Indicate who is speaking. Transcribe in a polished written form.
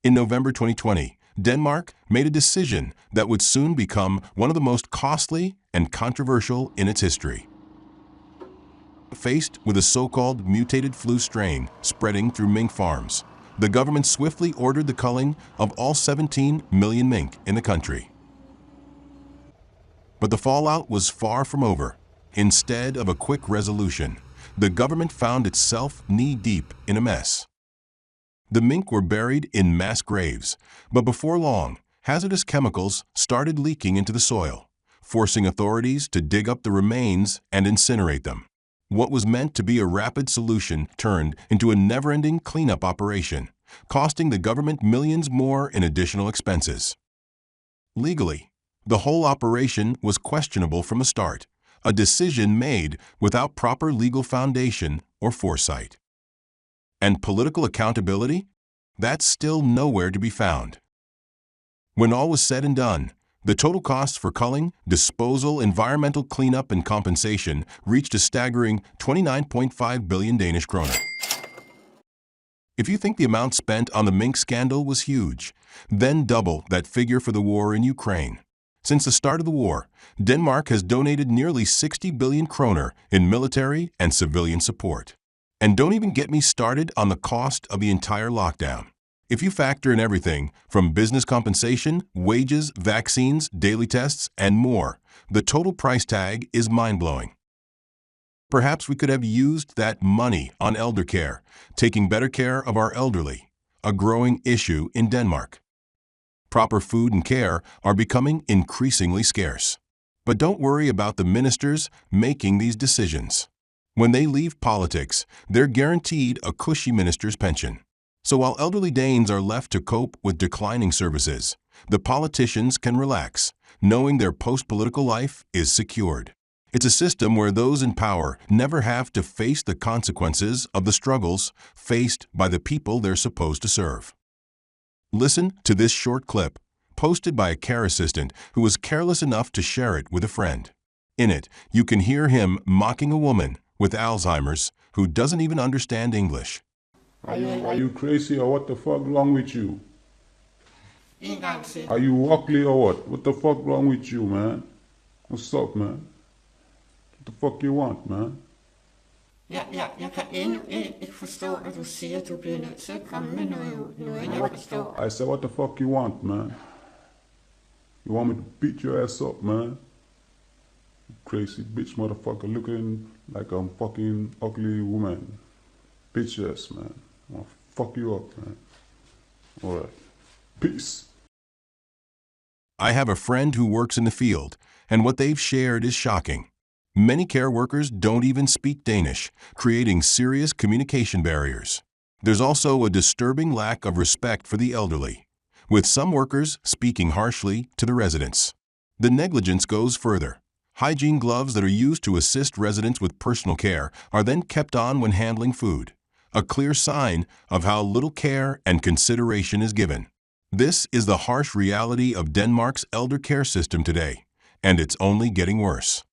Speaker 1: In November 2020, Denmark made a decision that would soon become one of the most costly and controversial in its history. Faced with a so-called mutated flu strain spreading through mink farms, the government swiftly ordered the culling of all 17 million mink in the country. But the fallout was far from over. Instead of a quick resolution, the government found itself knee-deep in a mess. The mink were buried in mass graves, but before long, hazardous chemicals started leaking into the soil, forcing authorities to dig up the remains and incinerate them. What was meant to be a rapid solution turned into a never-ending cleanup operation, costing the government millions more in additional expenses. Legally, the whole operation was questionable from the start, a decision made without proper legal foundation or foresight. And political accountability? That's still nowhere to be found. When all was said and done, the total costs for culling, disposal, environmental cleanup, and compensation reached a staggering 29.5 billion Danish kroner. If you think the amount spent on the mink scandal was huge, then double that figure for the war in Ukraine. Since the start of the war, Denmark has donated nearly 60 billion kroner in military and civilian support. And don't even get me started on the cost of the entire lockdown. If you factor in everything from business compensation, wages, vaccines, daily tests, and more, the total price tag is mind-blowing. Perhaps we could have used that money on elder care, taking better care of our elderly, a growing issue in Denmark. Proper food and care are becoming increasingly scarce. But don't worry about the ministers making these decisions. When they leave politics, they're guaranteed a cushy minister's pension. So while elderly Danes are left to cope with declining services, the politicians can relax, knowing their post-political life is secured. It's a system where those in power never have to face the consequences of the struggles faced by the people they're supposed to serve. Listen to this short clip, posted by a care assistant who was careless enough to share it with a friend. In it, you can hear him mocking a woman with Alzheimer's who doesn't even understand English.
Speaker 2: Are you crazy or what the fuck wrong with you? Are you ugly or what? What the fuck wrong with you, man? What's up, man? What the fuck you want, man?
Speaker 3: Jeg kan endnu ikke forstå, at du siger, at du bliver nødt til at komme med noget jeg forstår.
Speaker 2: I said, what the fuck you want, man? You want me to beat your ass up, man? You crazy bitch motherfucker looking like a fucking ugly woman. Bitch ass, man. I wanna fuck you up, man. Alright. Peace.
Speaker 1: I have a friend who works in the field, and what they've shared is shocking. Many care workers don't even speak Danish, creating serious communication barriers. There's also a disturbing lack of respect for the elderly, with some workers speaking harshly to the residents. The negligence goes further. Hygiene gloves that are used to assist residents with personal care are then kept on when handling food, a clear sign of how little care and consideration is given. This is the harsh reality of Denmark's elder care system today, and it's only getting worse.